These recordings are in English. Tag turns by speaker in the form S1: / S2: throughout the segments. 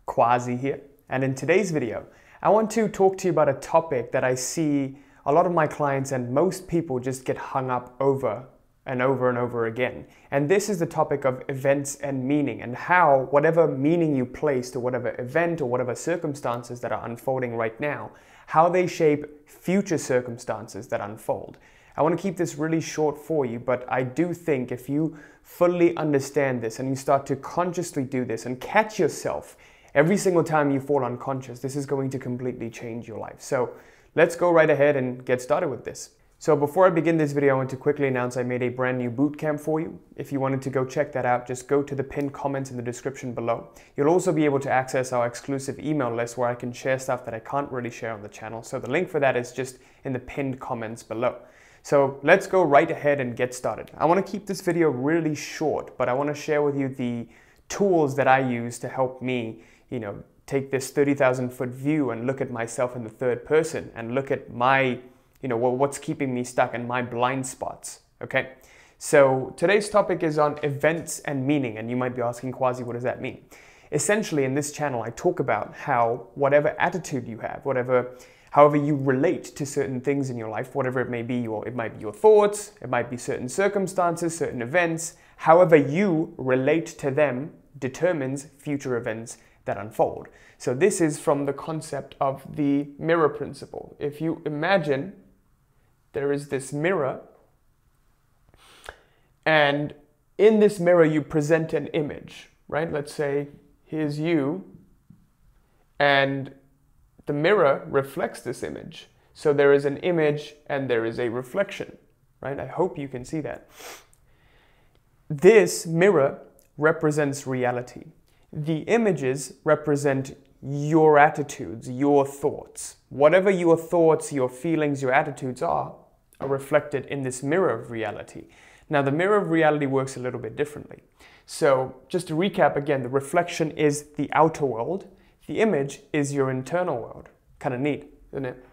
S1: Quasi here, and in today's video, I want to talk to you about a topic that I see a lot of my clients and most people just get hung up over and over and over again. And this is the topic of events and meaning, and how whatever meaning you place to whatever event or whatever circumstances that are unfolding right now, how they shape future circumstances that unfold. I want to keep this really short for you, but I do think if you fully understand this and you start to consciously do this and catch yourself every single time you fall unconscious, this is going to completely change your life. So let's go right ahead and get started with this. So before I begin this video, I want to quickly announce I made a brand new bootcamp for you. If you wanted to go check that out, just go to the pinned comments in the description below. You'll also be able to access our exclusive email list where I can share stuff that I can't really share on the channel. So the link for that is just in the pinned comments below. So let's go right ahead and get started. I want to keep this video really short, but I want to share with you the tools that I use to help me, take this 30,000 foot view and look at myself in the third person and look at my, what's keeping me stuck and my blind spots, okay? So today's topic is on events and meaning, and you might be asking, Quasi, what does that mean? Essentially, in this channel, I talk about how whatever attitude you have, however you relate to certain things in your life, whatever it may be, it might be your thoughts, it might be certain circumstances, certain events, however you relate to them determines future events that unfold. So this is from the concept of the mirror principle. If you imagine there is this mirror, and in this mirror you present an image, right? Let's say here's you, and the mirror reflects this image. So there is an image and there is a reflection, right? I hope you can see that. This mirror represents reality. The images represent your attitudes, your thoughts. Whatever your thoughts, your feelings, your attitudes are reflected in this mirror of reality. Now, the mirror of reality works a little bit differently. So just to recap again, the reflection is the outer world. The image is your internal world. Kind of neat, isn't it?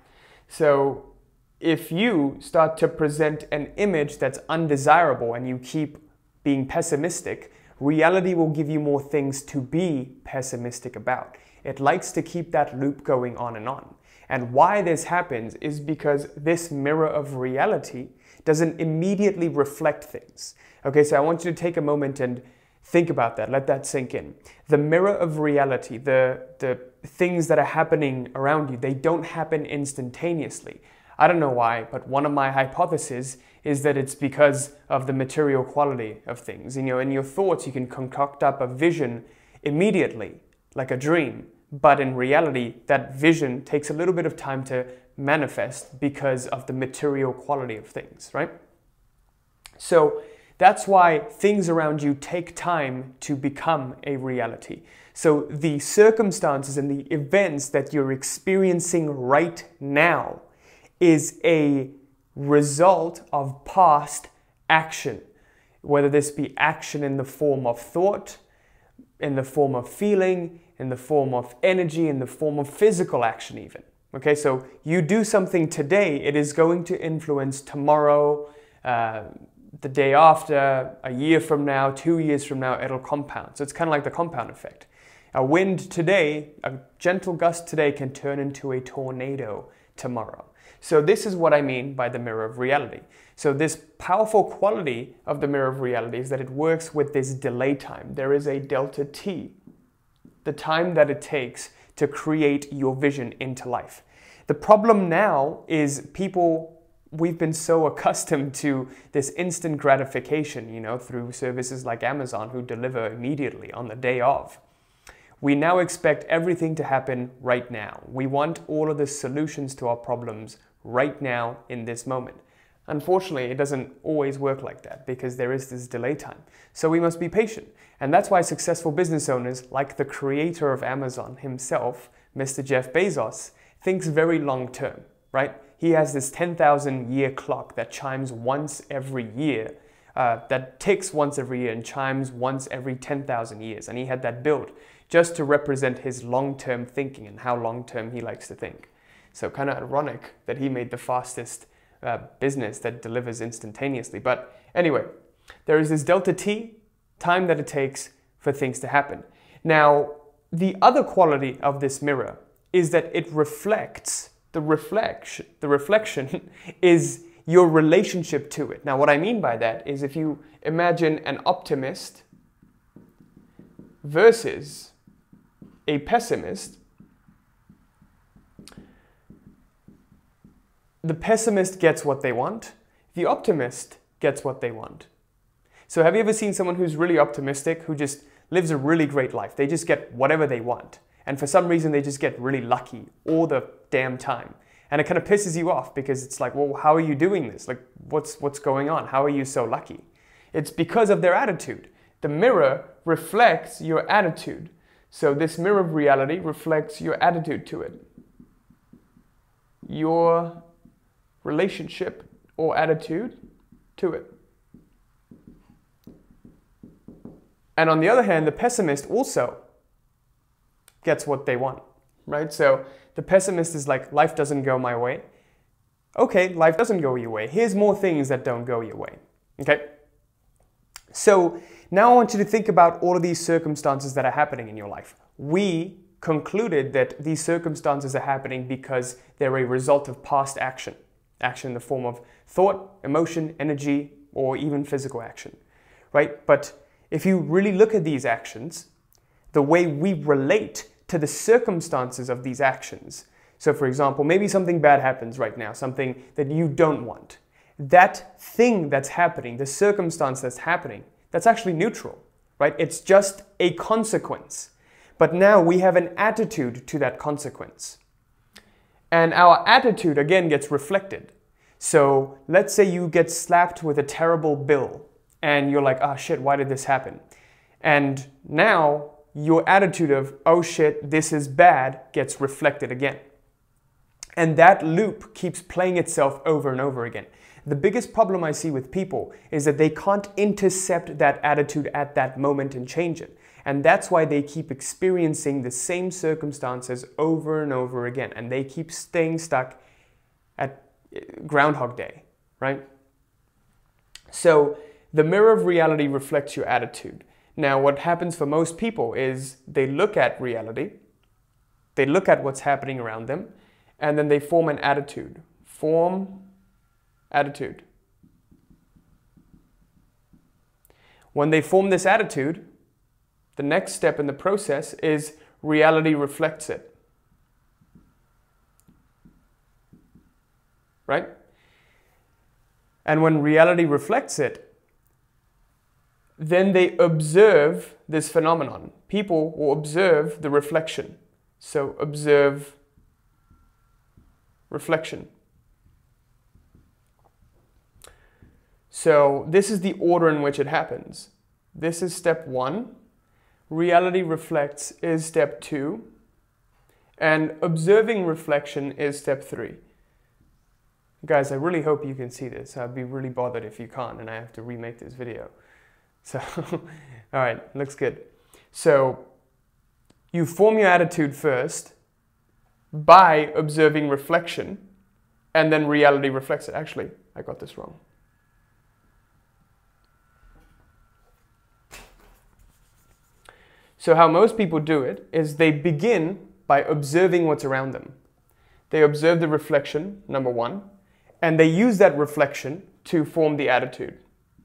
S1: So if you start to present an image that's undesirable and you keep being pessimistic, reality will give you more things to be pessimistic about. It likes to keep that loop going on and on. And why this happens is because this mirror of reality doesn't immediately reflect things. Okay, so I want you to take a moment and think about that. Let that sink in. The mirror of reality, the things that are happening around you, they don't happen instantaneously. I don't know why, but one of my hypotheses is that it's because of the material quality of things. In your thoughts, you can concoct up a vision immediately, like a dream. But in reality, that vision takes a little bit of time to manifest because of the material quality of things, right? So that's why things around you take time to become a reality. So the circumstances and the events that you're experiencing right now is a result of past action, whether this be action in the form of thought, in the form of feeling, in the form of energy, in the form of physical action even. Okay, so you do something today, it is going to influence tomorrow, the day after, a year from now, 2 years from now, it'll compound. So it's kind of like the compound effect. A wind today, a gentle gust today can turn into a tornado tomorrow. So this is what I mean by the mirror of reality. So this powerful quality of the mirror of reality is that it works with this delay time. There is a delta T, the time that it takes to create your vision into life. The problem now is we've been so accustomed to this instant gratification, through services like Amazon who deliver immediately on the day of. We now expect everything to happen right now. We want all of the solutions to our problems right now in this moment. Unfortunately, it doesn't always work like that because there is this delay time. So we must be patient. And that's why successful business owners, like the creator of Amazon himself, Mr. Jeff Bezos, thinks very long term, right? He has this 10,000 year clock that chimes once every year, that ticks once every year and chimes once every 10,000 years. And he had that built just to represent his long-term thinking and how long-term he likes to think. So kind of ironic that he made the fastest business that delivers instantaneously. But anyway, there is this delta T, time that it takes for things to happen. Now, the other quality of this mirror is that it reflects, the reflection is your relationship to it. Now, what I mean by that is if you imagine an optimist versus a pessimist, the pessimist gets what they want, the optimist gets what they want. So have you ever seen someone who's really optimistic, who just lives a really great life? They just get whatever they want. And for some reason, they just get really lucky all the damn time. And it kind of pisses you off because it's like, well, how are you doing this? Like, what's going on? How are you so lucky? It's because of their attitude. The mirror reflects your attitude. So this mirror of reality reflects your attitude to it. Your relationship or attitude to it. And on the other hand, the pessimist also gets what they want, right? So the pessimist is like, life doesn't go my way. Okay, life doesn't go your way. Here's more things that don't go your way, okay? So now I want you to think about all of these circumstances that are happening in your life. We concluded that these circumstances are happening because they're a result of past action. Action in the form of thought, emotion, energy, or even physical action, right? But if you really look at these actions, the way we relate to the circumstances of these actions. So for example, maybe something bad happens right now, something that you don't want. That thing that's happening, the circumstance that's happening, that's actually neutral, right? It's just a consequence. But now we have an attitude to that consequence. And our attitude, again, gets reflected. So let's say you get slapped with a terrible bill and you're like, oh shit, why did this happen? And now your attitude of, oh shit, this is bad, gets reflected again. And that loop keeps playing itself over and over again. The biggest problem I see with people is that they can't intercept that attitude at that moment and change it. And that's why they keep experiencing the same circumstances over and over again. And they keep staying stuck at Groundhog Day, right? So the mirror of reality reflects your attitude. Now, what happens for most people is they look at reality, they look at what's happening around them, and then they form an attitude. Form attitude. When they form this attitude, the next step in the process is reality reflects it. Right? And when reality reflects it, then they observe this phenomenon. People will observe the reflection. So observe reflection. So this is the order in which it happens. This is step 1. Reality reflects is step 2. And observing reflection is step 3. Guys, I really hope you can see this. I'd be really bothered if you can't and I have to remake this video. So, all right, looks good. So, you form your attitude first by observing reflection, and then reality reflects it. Actually, I got this wrong. So how most people do it is they begin by observing what's around them. They observe the reflection, number 1, and they use that reflection to form the attitude.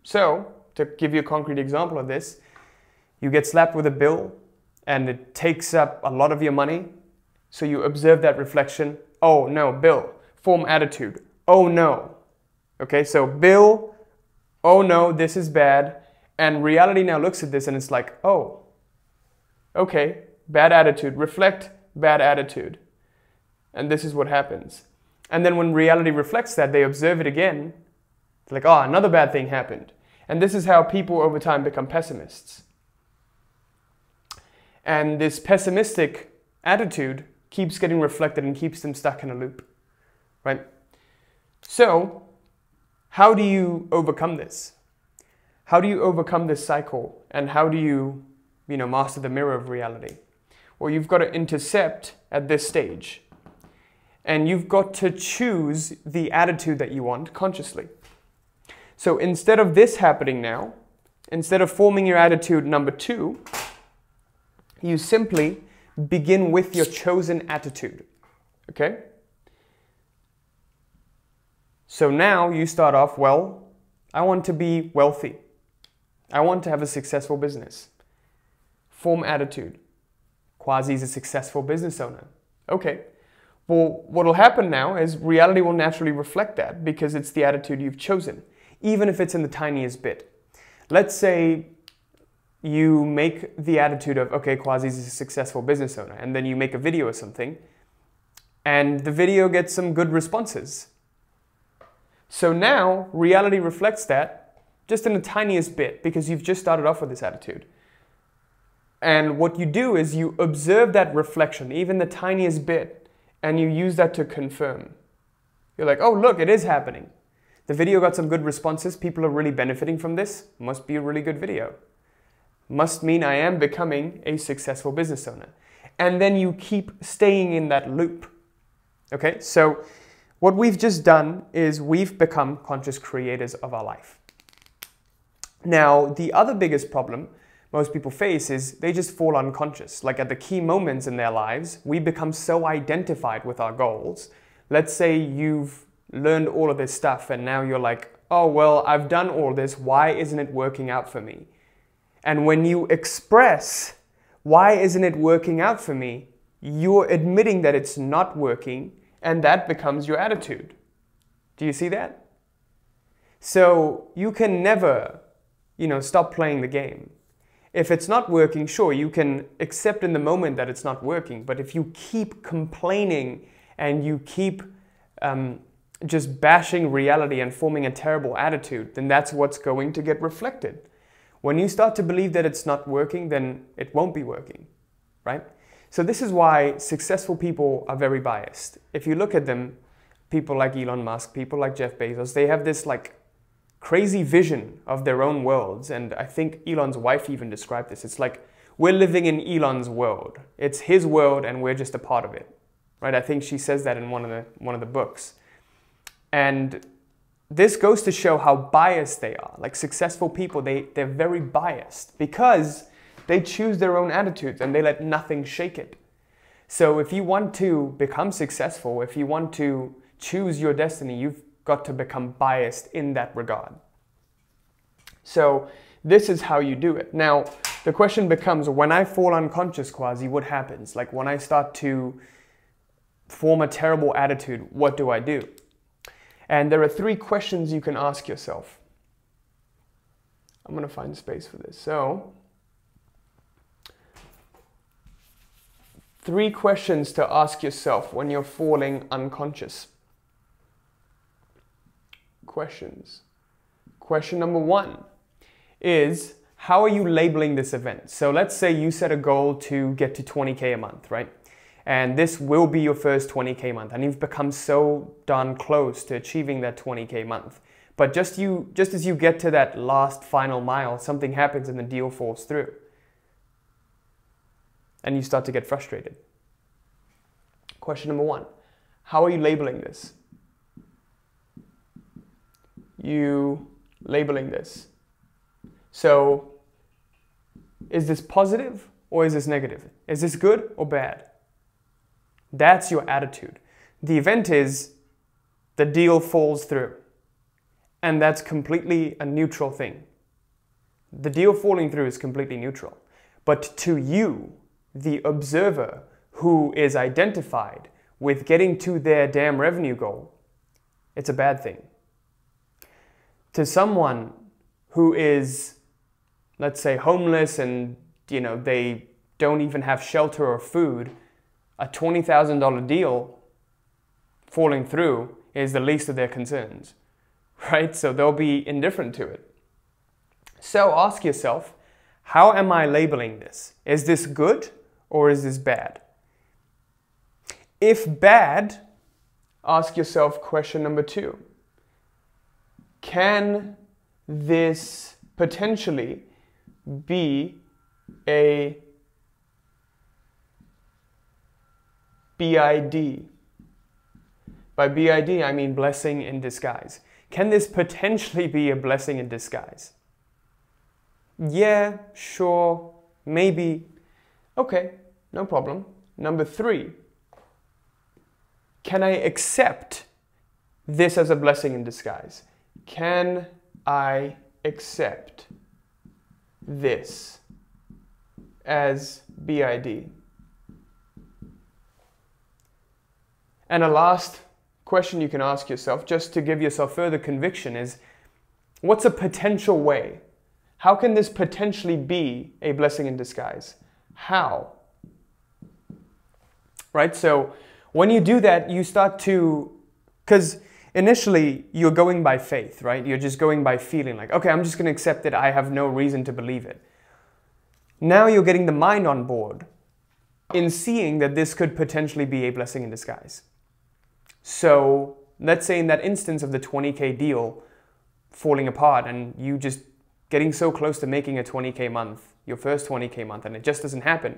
S1: So, to give you a concrete example of this, you get slapped with a bill and it takes up a lot of your money. So you observe that reflection. Oh no, bill. Form attitude. Oh no. Okay, so bill, oh no, this is bad. And reality now looks at this and it's like, oh, okay, bad attitude. Reflect bad attitude. And this is what happens. And then when reality reflects that, they observe it again. It's like, oh, another bad thing happened. And this is how people over time become pessimists. And this pessimistic attitude keeps getting reflected and keeps them stuck in a loop, right? So, how do you overcome this? How do you overcome this cycle? And how do you, master the mirror of reality? Well, you've got to intercept at this stage. And you've got to choose the attitude that you want consciously. So instead of this happening now, instead of forming your attitude number 2, you simply begin with your chosen attitude. Okay? So now you start off, well, I want to be wealthy. I want to have a successful business. Form attitude. Quasi is a successful business owner. Okay. Well, what will happen now is reality will naturally reflect that because it's the attitude you've chosen, even if it's in the tiniest bit. Let's say you make the attitude of, okay, Quasi is a successful business owner, and then you make a video or something, and the video gets some good responses. So now reality reflects that just in the tiniest bit because you've just started off with this attitude. And what you do is you observe that reflection, even the tiniest bit, and you use that to confirm. You're like, oh, look, it is happening. The video got some good responses. People are really benefiting from this. Must be a really good video. Must mean I am becoming a successful business owner. And then you keep staying in that loop. Okay, so what we've just done is we've become conscious creators of our life. Now, the other biggest problem most people face is they just fall unconscious. Like at the key moments in their lives, we become so identified with our goals. Let's say you've learned all of this stuff and now you're like, oh, well, I've done all this. Why isn't it working out for me? And when you express, why isn't it working out for me? You're admitting that it's not working, and that becomes your attitude. Do you see that? So you can never, stop playing the game. If it's not working, sure, you can accept in the moment that it's not working. But if you keep complaining and you keep just bashing reality and forming a terrible attitude, then that's what's going to get reflected. When you start to believe that it's not working, then it won't be working, right? So this is why successful people are very biased. If you look at them, people like Elon Musk, people like Jeff Bezos, they have this crazy vision of their own worlds. And I think Elon's wife even described this. It's like we're living in Elon's world. It's his world and we're just a part of it, right? I think she says that in one of the books. And this goes to show how biased they are. Like successful people, they're very biased because they choose their own attitudes and they let nothing shake it. So if you want to become successful, if you want to choose your destiny, you've got to become biased in that regard. So this is how you do it. Now, the question becomes, when I fall unconscious, Quasi, what happens? Like when I start to form a terrible attitude, what do I do? And there are 3 questions you can ask yourself. I'm going to find space for this. So, 3 questions to ask yourself when you're falling unconscious. Questions. Question number 1 is, how are you labeling this event? So let's say you set a goal to get to 20K a month, right? And this will be your first 20K month. And you've become so darn close to achieving that 20K month. But just as you get to that last final mile, something happens and the deal falls through. And you start to get frustrated. Question number 1, how are you labeling this? You labeling this. So, is this positive or is this negative? Is this good or bad? That's your attitude. The event is the deal falls through. And that's completely a neutral thing. The deal falling through is completely neutral. But to you, the observer who is identified with getting to their damn revenue goal, it's a bad thing. To someone who is, let's say, homeless and they don't even have shelter or food, a $20,000 deal falling through is the least of their concerns, right? So they'll be indifferent to it. So ask yourself, how am I labeling this? Is this good or is this bad? If bad, ask yourself question number 2. Can this potentially be a BID? By BID, I mean blessing in disguise. Can this potentially be a blessing in disguise? Yeah, sure, maybe. Okay, No problem. Number 3, can I accept this as a blessing in disguise? Can I accept this as BID? And a last question you can ask yourself, just to give yourself further conviction, is what's a potential way? How can this potentially be a blessing in disguise? How? Right? So when you do that, you start to, because initially you're going by faith, right? You're just going by feeling like, okay, I'm just going to accept it. I have no reason to believe it. Now you're getting the mind on board in seeing that this could potentially be a blessing in disguise. So let's say in that instance of the 20K deal falling apart and you just getting so close to making a 20K month, your first 20K month, and it just doesn't happen.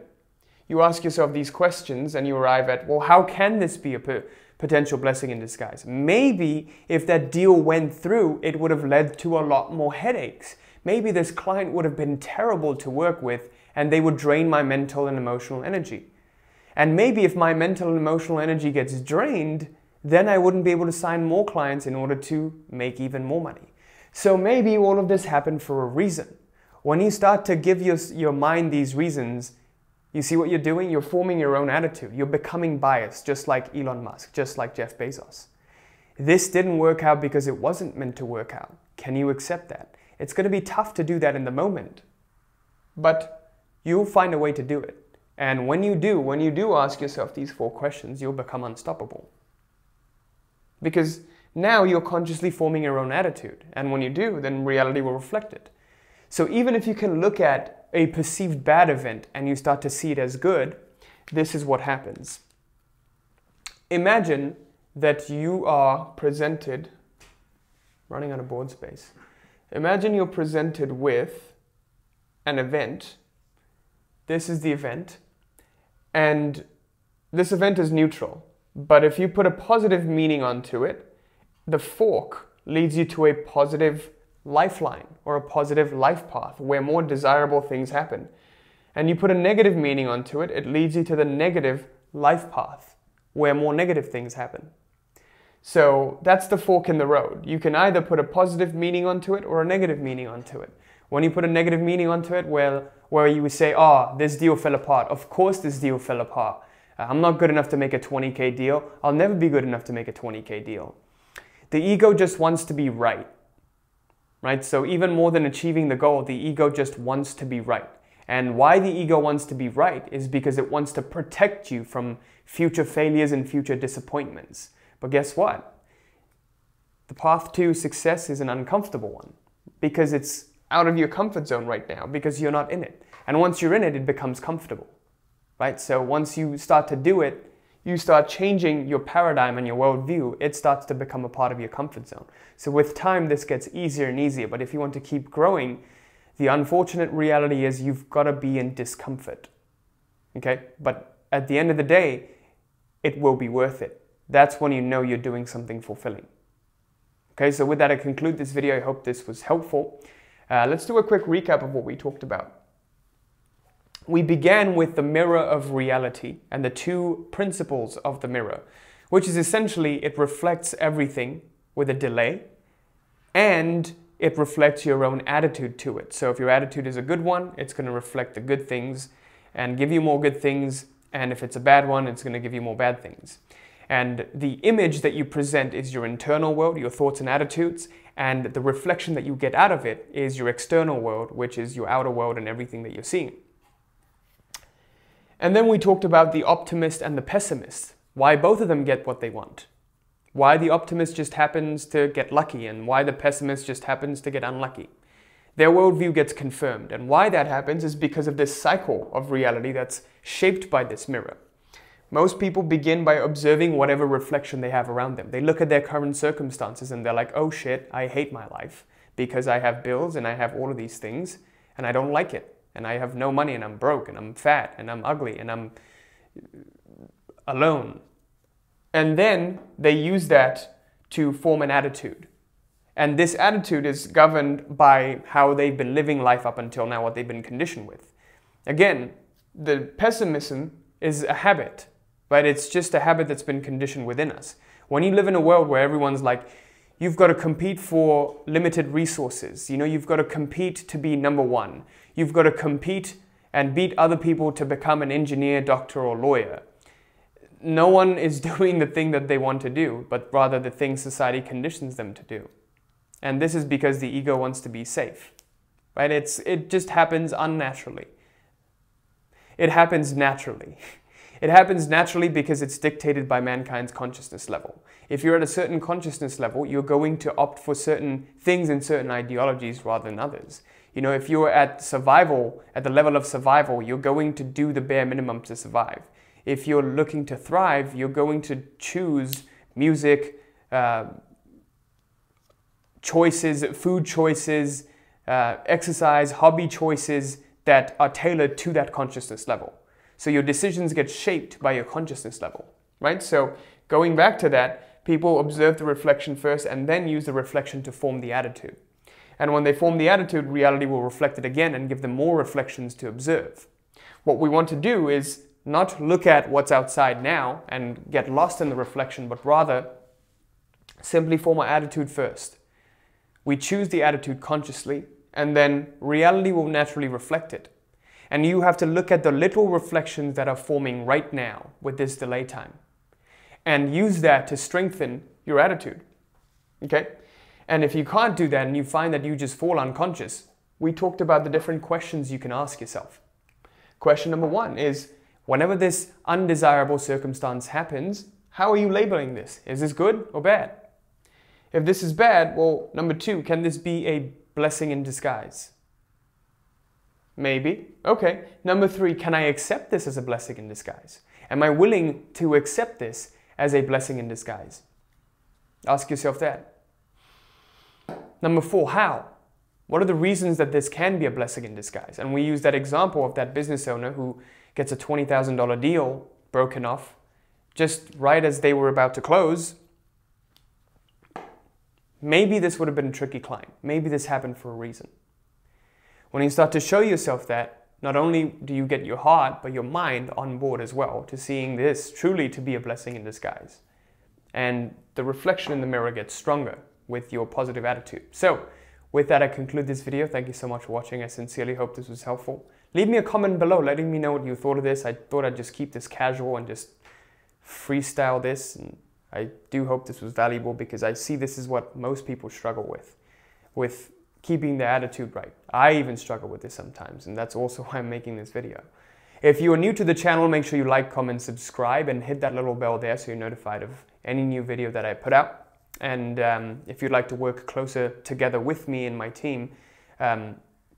S1: You ask yourself these questions and you arrive at, well, how can this be a potential blessing in disguise? Maybe if that deal went through, it would have led to a lot more headaches. Maybe this client would have been terrible to work with and they would drain my mental and emotional energy. And maybe if my mental and emotional energy gets drained, then I wouldn't be able to sign more clients in order to make even more money. So maybe all of this happened for a reason. When you start to give your mind these reasons, you see what you're doing? You're forming your own attitude. You're becoming biased, just like Elon Musk, just like Jeff Bezos. This didn't work out because it wasn't meant to work out. Can you accept that? It's going to be tough to do that in the moment, but you'll find a way to do it. And when you do ask yourself these 4 questions, you'll become unstoppable. Because now you're consciously forming your own attitude. And when you do, then reality will reflect it. So even if you can look at a perceived bad event and you start to see it as good, this is what happens. Imagine that you are presented, running out of board space. Imagine you're presented with an event. This is the event. And this event is neutral. But if you put a positive meaning onto it, the fork leads you to a positive lifeline or a positive life path where more desirable things happen. And you put a negative meaning onto it, it leads you to the negative life path where more negative things happen. So that's the fork in the road. You can either put a positive meaning onto it or a negative meaning onto it. When you put a negative meaning onto it, well, where you would say, oh, this deal fell apart. Of course this deal fell apart. I'm not good enough to make a 20K deal. I'll never be good enough to make a 20K deal. The ego just wants to be right. Right? So even more than achieving the goal, the ego just wants to be right. And why the ego wants to be right is because it wants to protect you from future failures and future disappointments. But guess what? The path to success is an uncomfortable one because it's out of your comfort zone right now because you're not in it. And once you're in it, it becomes comfortable. Right? So once you start to do it, you start changing your paradigm and your worldview. It starts to become a part of your comfort zone. So with time, this gets easier and easier. But if you want to keep growing, the unfortunate reality is you've got to be in discomfort. Okay? But at the end of the day, it will be worth it. That's when you know you're doing something fulfilling. Okay, so with that, I conclude this video. I hope this was helpful. Let's do a quick recap of what we talked about. We began with the mirror of reality and the 2 principles of the mirror, which is essentially it reflects everything with a delay and it reflects your own attitude to it. So if your attitude is a good one, it's going to reflect the good things and give you more good things. And if it's a bad one, it's going to give you more bad things. And the image that you present is your internal world, your thoughts and attitudes, and the reflection that you get out of it is your external world, which is your outer world and everything that you're seeing. And then we talked about the optimist and the pessimist, why both of them get what they want, why the optimist just happens to get lucky and why the pessimist just happens to get unlucky. Their worldview gets confirmed, and why that happens is because of this cycle of reality that's shaped by this mirror. Most people begin by observing whatever reflection they have around them. They look at their current circumstances and they're like, oh shit, I hate my life because I have bills and I have all of these things and I don't like it. And I have no money and I'm broke and I'm fat and I'm ugly and I'm alone. And then they use that to form an attitude. And this attitude is governed by how they've been living life up until now, what they've been conditioned with. Again, the pessimism is a habit, but it's just a habit that's been conditioned within us. When you live in a world where everyone's like, you've got to compete for limited resources, you've got to compete to be number one. You've got to compete and beat other people to become an engineer, doctor, or lawyer. No one is doing the thing that they want to do, but rather the thing society conditions them to do. And this is because the ego wants to be safe, right? It just happens unnaturally. It happens naturally. It happens naturally because it's dictated by mankind's consciousness level. If you're at a certain consciousness level, you're going to opt for certain things and certain ideologies rather than others. If you're at survival, at the level of survival, you're going to do the bare minimum to survive. If you're looking to thrive, you're going to choose music, choices, food choices, exercise, hobby choices that are tailored to that consciousness level. So your decisions get shaped by your consciousness level, right? So going back to that, people observe the reflection first and then use the reflection to form the attitude. And when they form the attitude, reality will reflect it again and give them more reflections to observe. What we want to do is not look at what's outside now and get lost in the reflection, but rather simply form our attitude first. We choose the attitude consciously, and then reality will naturally reflect it. And you have to look at the little reflections that are forming right now with this delay time and use that to strengthen your attitude. Okay? And if you can't do that and you find that you just fall unconscious, we talked about the different questions you can ask yourself. Question number one is, whenever this undesirable circumstance happens, how are you labeling this? Is this good or bad? If this is bad, well, number two, can this be a blessing in disguise? Maybe. Okay. Number three, can I accept this as a blessing in disguise? Am I willing to accept this as a blessing in disguise? Ask yourself that. Number four, how? What are the reasons that this can be a blessing in disguise? And we use that example of that business owner who gets a $20,000 deal broken off just right as they were about to close. Maybe this would have been a tricky client. Maybe this happened for a reason. When you start to show yourself that, not only do you get your heart, but your mind on board as well to seeing this truly to be a blessing in disguise. And the reflection in the mirror gets stronger with your positive attitude. So, with that, I conclude this video. Thank you so much for watching. I sincerely hope this was helpful. Leave me a comment below letting me know what you thought of this. I thought I'd just keep this casual and just freestyle this. And I do hope this was valuable because I see this is what most people struggle with keeping their attitude right. I even struggle with this sometimes, and that's also why I'm making this video. If you are new to the channel, make sure you like, comment, subscribe, and hit that little bell there so you're notified of any new video that I put out. And if you'd like to work closer together with me and my team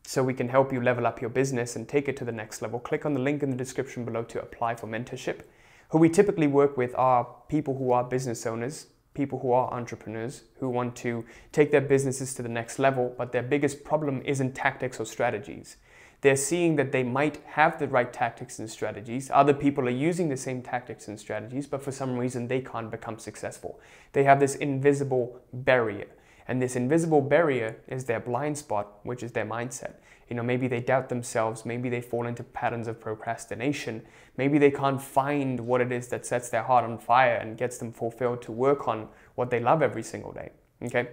S1: so we can help you level up your business and take it to the next level, click on the link in the description below to apply for mentorship. Who we typically work with are people who are business owners, people who are entrepreneurs, who want to take their businesses to the next level, but their biggest problem isn't tactics or strategies. They're seeing that they might have the right tactics and strategies. Other people are using the same tactics and strategies, but for some reason they can't become successful. They have this invisible barrier. And this invisible barrier is their blind spot, which is their mindset. Maybe they doubt themselves. Maybe they fall into patterns of procrastination. Maybe they can't find what it is that sets their heart on fire and gets them fulfilled to work on what they love every single day. Okay?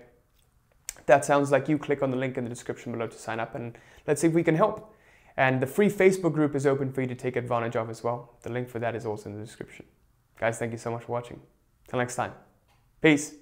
S1: If that sounds like you, click on the link in the description below to sign up and let's see if we can help. And the free Facebook group is open for you to take advantage of as well. The link for that is also in the description. Guys, thank you so much for watching. Till next time. Peace.